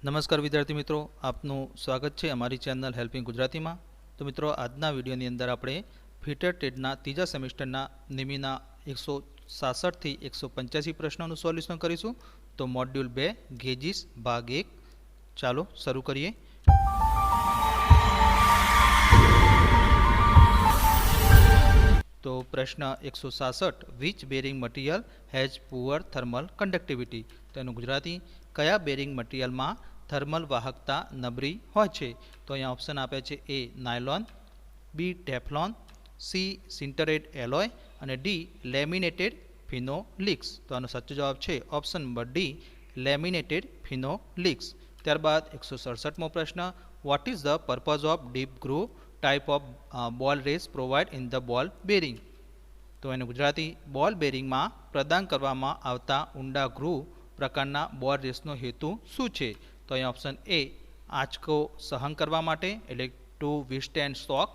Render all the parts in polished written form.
નમસ્કાર વિદ્યાર્થી મિત્રો, આપનું સ્વાગત છે અમારી ચેનલ હેલ્પિંગ ગુજરાતીમાં। તો મિત્રો, આજના વિડીયોની અંદર આપણે ફિટર ટેટના ત્રીજા સેમિસ્ટરના નિમીના 166 થી 185 પ્રશ્નોનું સોલ્યુશન કરીશું। તો મોડ્યુલ 2 ગેજીસ ભાગ 1 ચાલો શરૂ કરીએ। तो प्रश्न 166 which bearing material has poor thermal conductivity. तो एनु गुजराती कया बेरिंग मटीरियल में थर्मल वाहकता नबरी होय छे। तो अहीं ऑप्शन आपे छे A nylon, B Teflon, C sintered alloy और डी लेमिनेटेड फिनोलिक्स। तो आनो साचो जवाब छे option number D laminated phenolics. त्यारबाद 167मो प्रश्न what is the purpose of deep groove type of ball race provide in the ball bearing. तो एनु गुजराती बॉल बेरिंग में प्रदान करवामां आवता ऊंडा ग्रूव प्रकारना बॉल रेसनो हेतु शुं छे। तो अहीं ऑप्शन ए आंचको सहन करवा माटे एटले to withstand shock,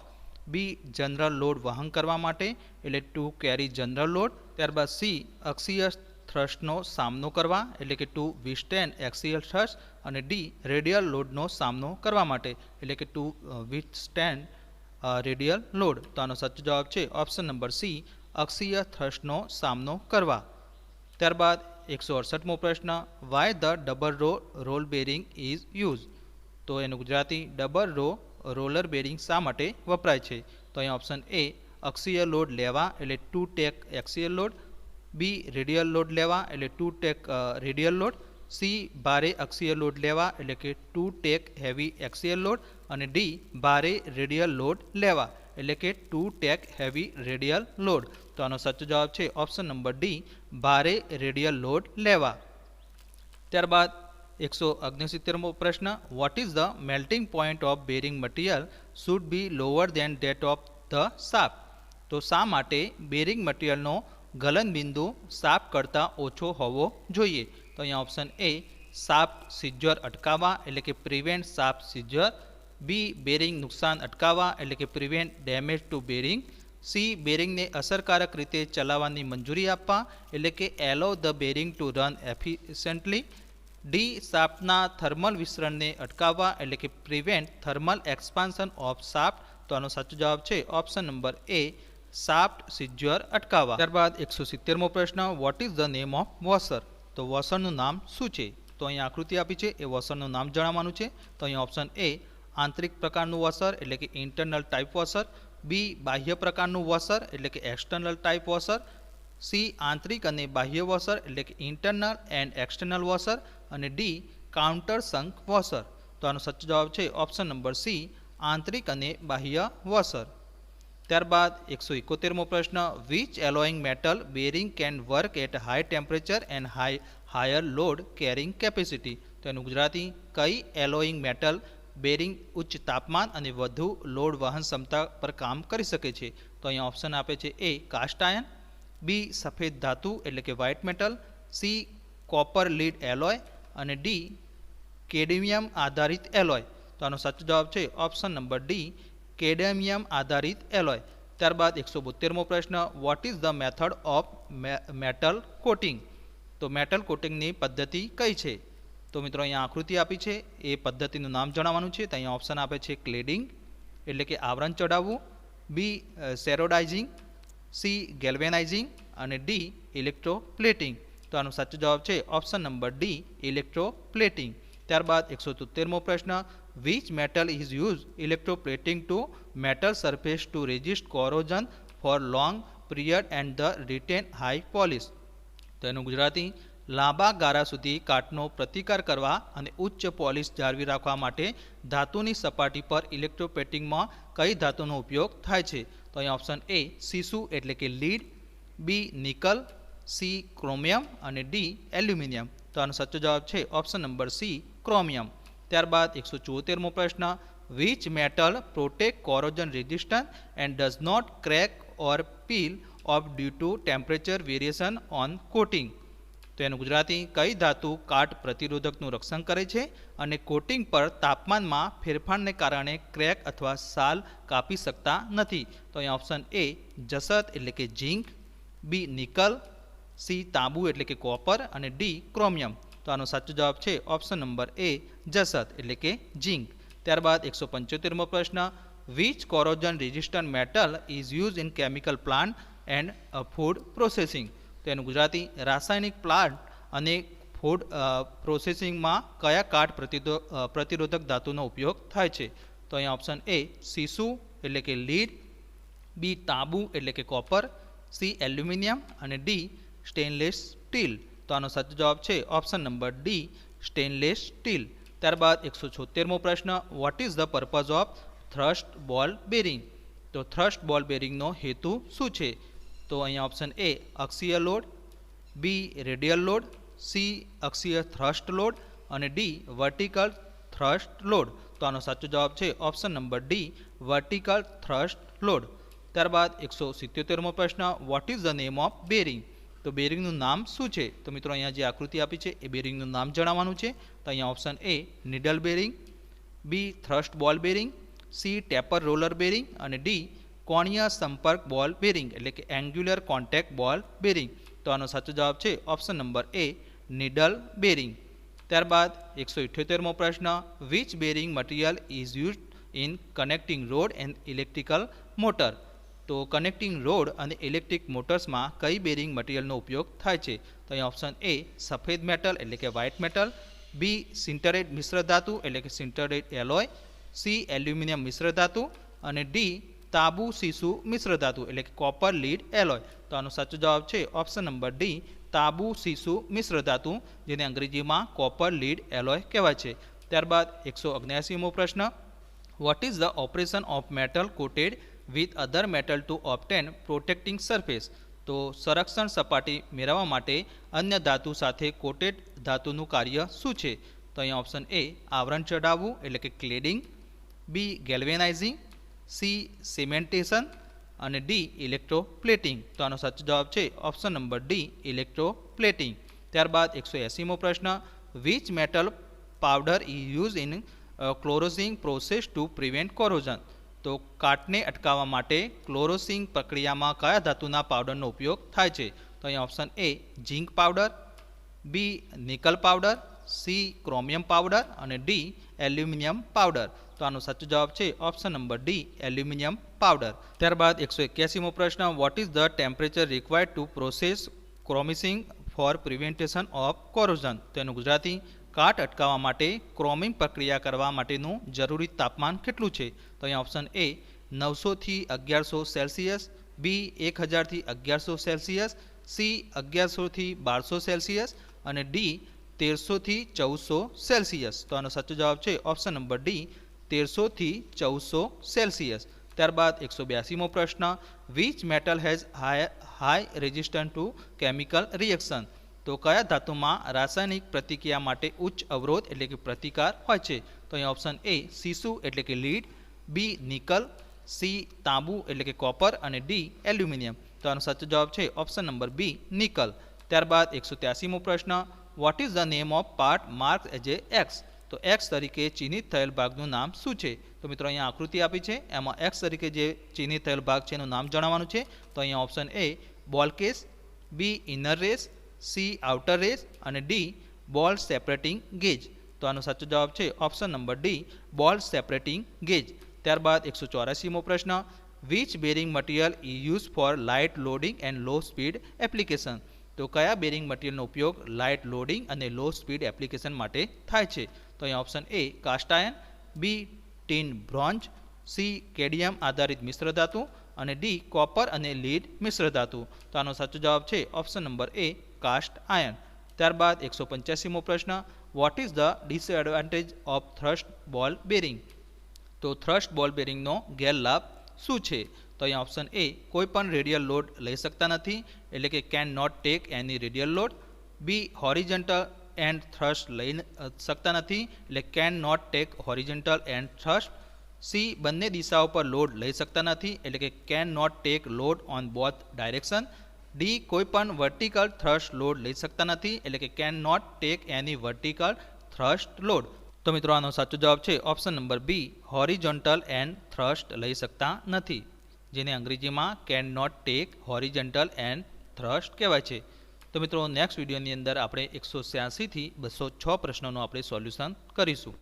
B general load वहन करवा माटे एटले टू केरी जनरल लोड, त्यारबाद सी अक्षीय थ्रस्टनो सामनो करवा एटले के टू विथस्टेन्ड एक्सियल थ्रस्ट और डी रेडियल लोडनो सामनो करवा माटे एटले के टू विथस्टेन्ड रेडियल लोड। तो आनो साचो जवाब छे ऑप्शन नंबर सी अक्षीय थ्रस्टनो सामनो करवा। त्यारबाद 168मो प्रश्न why the double row roll bearing is use. तो एनु Gujarati double row roller bearing शा माटे वपराय छे। तो अहीं ऑप्शन ए अक्षीय लोड लेवा एटले to take axial load, B radial load लेवा एटले to take radial load, C भारे अक्षीय लोड लेवा एटले के to take heavy axial load और डी भारे रेडियल लोड लेवा एटले के to take heavy radial load. तो आनो साचो जवाब छे ऑप्शन नंबर डी भारे रेडियल लोड लेवा। त्यारबाद 169मो प्रश्न what is the melting point of bearing material should be lower than date of the shaft. तो शा माटे बेरिंग मटीरियलनो गलन बिंदु शाफ्ट करता ओछो होवो जोईए। तो अहीं ऑप्शन ए शाफ्ट सीजर अटकावा एटले के prevent shaft seizure, B bearing नुकसान अटकावा एटले के prevent damage to bearing, C bearing ने असरकारक रीते चलाववानी मंजूरी आपवा एटले के allow the bearing to run efficiently, D शाफ्टना थर्मल विस्तरण ने अटकाववा एटले के prevent thermal expansion of shaft. तो आनो साचो जवाब छे option number A shaft seizure अटकाववा। त्यारबाद 170मो प्रश्न what is the name of washer. तो वॉशरनुं नाम शुं छे। तो अहीं आकृति आपी छे ए वॉशरनुं नाम जणाववानुं छे। तो अहीं ऑप्शन ए आंतरिक प्रकारनुं वॉशर एटले के इंटरनल टाइप वॉशर, बी बाह्य प्रकारनुं वॉशर एटले के एक्सटर्नल टाइप वॉशर, सी आंतरिक अने बाह्य वॉशर एटले के इंटरनल एंड एक्सटर्नल वॉशर और डी काउंटर संक वॉशर। तो आनो साचो जवाब छे ऑप्शन नंबर सी आंतरिक अने बाह्य वॉशर। त्यारबाद 171मो प्रश्न which alloying metal bearing can work at high temperature and higher load carrying capacity. तो एनु गुजराती कई एलोइंग मेटल बेरिंग उच्च तापमान और वधु लोड वहन क्षमता पर काम करी सके छे। तो अहीं ऑप्शन आपे छे ए कास्ट आयन, बी सफेद धातु एटले के white metal, C copper lead alloy और डी केडमियम आधारित एलॉय। तो आनो साचो जवाब छे ऑप्शन नंबर डी केडमियम आधारित एलॉय। त्यारबाद 172मो प्रश्न what is the method of metal coating. तो मेटल कोटिंगनी पद्धति कई छे। तो मित्रों अहीं आकृति आपी छे ए पद्धतिनुं नाम जणाववानुं छे। तो अहीं ऑप्शन आपे छे क्लेडिंग एटले के आवरण चढ़ाववुं, बी सेरोडाइजिंग, सी गेल्वेनाइजिंग और डी इलेक्ट्रोप्लेटिंग। तो आनो साचो जवाब छे ऑप्शन नंबर डी इलेक्ट्रोप्लेटिंग। त्यारबाद 173मो प्रश्न which metal is use electroplating to metal surface to resist corrosion for long period and the retain high polish. तो एनु गुजराती लांबा गाळा सुधी काटनो प्रतिकार करवा अने उच्च पॉलिश जाळवी राखवा माटे धातुनी सपाटी पर इलेक्ट्रोप्लेटिंग में कई धातुनो उपयोग थाय छे। तो अहीं ऑप्शन ए सीसु एटले के लीड, बी निकल, सी क्रोमियम और डी एल्युमिनियम। तो आनो साचो जवाब छे ऑप्शन नंबर सी क्रोमियम। त्यारबाद 174मो प्रश्न which metal protect corrosion resistance and does not crack or peel off due to temperature variation on coating. तो एनु गुजराती कई धातु काट प्रतिरोधकनुं रक्षण करे छे अने कोटिंग पर तापमान में फेरफारने कारणे क्रैक अथवा साल कापी सकता नथी। तो अहीं ऑप्शन ए जसत एटले के झिंक, बी निकल, सी तांबू एटले के कॉपर और डी क्रोमियम। तो તો આનો સાચો જવાબ છે ઓપ્શન નંબર એ જસત એટલે કે ઝીંક. ત્યારબાદ 175મો પ્રશ્ન, which corrosion resistant metal is use in chemical plant and food processing. તો એનું ગુજરાતી, રાસાયણિક પ્લાન્ટ અને ફૂડ પ્રોસેસિંગમાં કયા કાટ પ્રતિરોધક ધાતુનો ઉપયોગ થાય છે. તો અહીંયા ઓપ્શન એ સીસુ એટલે કે લીડ, બી તાંબુ એટલે કે કોપર, સી એલ્યુમિનિયમ અને ડી સ્ટેનલેસ સ્ટીલ. તો આનો સાચો જવાબ છે option number D stainless steel. ત્યારબાદ 176મો પ્રશ્ન, what is the purpose of thrust ball bearing. તો થ્રસ્ટ બોલ બેરિંગનો હેતુ શું છે. તો અહીંયા ઓપ્શન એ અક્ષીય લોડ, બી રેડિયલ લોડ, સી અક્ષીય થ્રસ્ટ લોડ અને ડી વર્ટિકલ થ્રસ્ટ લોડ. તો આનો સાચો જવાબ છે option number D vertical thrust load. ત્યારબાદ 177મો પ્રશ્ન, what is the name of bearing. તો બેરિંગનું નામ શું છે. તો મિત્રો અહીંયા જે આકૃતિ આપી છે એ બેરિંગનું નામ જણાવવાનું છે. તો અહીંયા option A needle bearing, B thrust ball bearing, C taper roller bearing અને ડી કોણીય સંપર્ક બોલ બેરિંગ એટલે કે એંગ્યુલર કોન્ટેક્ટ બોલ બેરિંગ. તો આનો સાચો જવાબ છે ઓપ્શન નંબર એ નીડલ બેરિંગ. ત્યારબાદ 178મો પ્રશ્ન, which bearing material is used in connecting road and electrical motor. તો કનેક્ટિંગ રોડ અને ઇલેક્ટ્રિક મોટર્સમાં કઈ બેરિંગ મટીરિયલનો ઉપયોગ થાય છે. તો અહીં ઓપ્શન એ સફેદ મેટલ એટલે કે વ્હાઇટ મેટલ, બી સિન્ટરેટ મિશ્ર ધાતુ એટલે કે સિન્ટરેટ એલોય, સી એલ્યુમિનિયમ મિશ્ર ધાતુ અને ડી તાંબુ સીસુ મિશ્ર ધાતુ એટલે કે કોપર લીડ એલોય. તો આનો સાચો જવાબ છે ઓપ્શન નંબર ડી તાંબુ સીસુ મિશ્ર ધાતુ, જેને અંગ્રેજીમાં કોપર લીડ એલોય કહેવાય છે. ત્યારબાદ 179મો પ્રશ્ન, what is the operation of metal coated with other metal to obtain protecting surface. તો સંરક્ષણ સપાટી મેળવવા માટે અન્ય ધાતુ સાથે કોટેડ ધાતુનું કાર્ય શું છે. તો અહીંયા ઓપ્શન એ આવરણ ચડાવવું એટલે કે ક્લેડિંગ, બી ગેલ્વેનાઇઝિંગ, સી સિમેન્ટેશન અને ડી ઇલેક્ટ્રોપ્લેટિંગ. તો આનો સાચો જવાબ છે ઓપ્શન નંબર ડી ઇલેક્ટ્રોપ્લેટિંગ. ત્યારબાદ 180મો પ્રશ્ન, which metal powder is use in chromising process to prevent corrosion. તો કાટને અટકાવવા માટે ક્લોરોસિંગ પ્રક્રિયામાં કયા ધાતુના પાવડરનો ઉપયોગ થાય છે. તો અહીંયા option A zinc powder, B nickel powder, C chromium powder અને ડી એલ્યુમિનિયમ પાવડર. તો આનો સાચો જવાબ છે option number D aluminium powder. ત્યારબાદ 181મો પ્રશ્ન, what is the temperature required to process chromising for prevention of corrosion. તેનું ગુજરાતી, કાટ અટકાવવા માટે ક્રોમિંગ પ્રક્રિયા કરવા માટેનું જરૂરી તાપમાન કેટલું છે. તો અહીંયા ઓપ્શન એ 900 થી 1100 સેલ્સિયસ, બી 1000 થી 1100 સેલ્સિયસ, સી 1100 થી 1200 સેલ્સિયસ અને ડી 1300 થી 1400 સેલ્સિયસ. તો આનો સાચો જવાબ છે ઓપ્શન નંબર ડી 1300 થી 1400 સેલ્સિયસ. ત્યારબાદ 182મો પ્રશ્ન, which metal has high resistance to chemical reaction. તો કયા ધાતુમાં રાસાયણિક પ્રતિક્રિયા માટે ઉચ્ચ અવરોધ એટલે કે પ્રતિકાર હોય છે. તો અહીં ઓપ્શન એ સીસુ એટલે કે લીડ, બી નિકલ, સી તાંબુ એટલે કે કોપર અને ડી એલ્યુમિનિયમ. તો આનો સાચો જવાબ છે ઓપ્શન નંબર બી નિકલ. ત્યારબાદ 183મો પ્રશ્ન, what is the name of part mark as a x. તો એક્સ તરીકે ચિહ્નિત થયેલ ભાગનું નામ શું છે. તો મિત્રો અહીંયા આકૃતિ આપી છે, એમાં એક્સ તરીકે જે ચિહ્નિત થયેલ ભાગ છે એનું નામ જણાવવાનું છે. તો અહીંયા option A ball case, B inner race, C outer race અને ડી બોલ સેપરેટિંગ ગેજ. તો આનો સાચો જવાબ છે option number D ball separating gauge. ત્યારબાદ 184મો પ્રશ્ન, which bearing material is use for light loading and law speed application. તો કયા બેરિંગ મટીરિયલનો ઉપયોગ લાઇટ લોડિંગ અને લો સ્પીડ એપ્લિકેશન માટે થાય છે. તો અહીંયા option A cast iron, B tin bronze, C cadmium આધારિત મિશ્ર ધાતુ અને ડી કોપર અને લીડ મિશ્ર ધાતુ. તો આનો સાચો જવાબ છે ઓપ્શન નંબર એ કાસ્ટ આયર્ન. ત્યારબાદ 185મો પ્રશ્ન, what is the disadvantage of thrust ball bearing. તો થ્રસ્ટ બોલ બેરિંગનો ગેરલાભ શું છે. તો અહીંયા ઓપ્શન એ કોઈ પણ રેડિયલ લોડ લઈ શકતા નથી એટલે કે can not take any radial load, B horizontal end thrust લઈ શકતા નથી એટલે can not take horizontal end thrust, C બંને દિશાઓ પર લોડ લઈ શકતા નથી એટલે કે can not take load on both direction, D કોઈ પણ વર્ટિકલ થ્રસ્ટ લોડ લઈ શકતા નથી એટલે કે can not take any vertical thrust load. તો મિત્રો આનો સાચો જવાબ છે option number B horizontal end thrust લઈ શકતા નથી, જેને અંગ્રેજીમાં can not take horizontal end thrust કહેવાય છે. તો મિત્રો નેક્સ્ટ વિડીયોની અંદર આપણે 186 થી 206 પ્રશ્નોનું આપણે સોલ્યુશન કરીશું.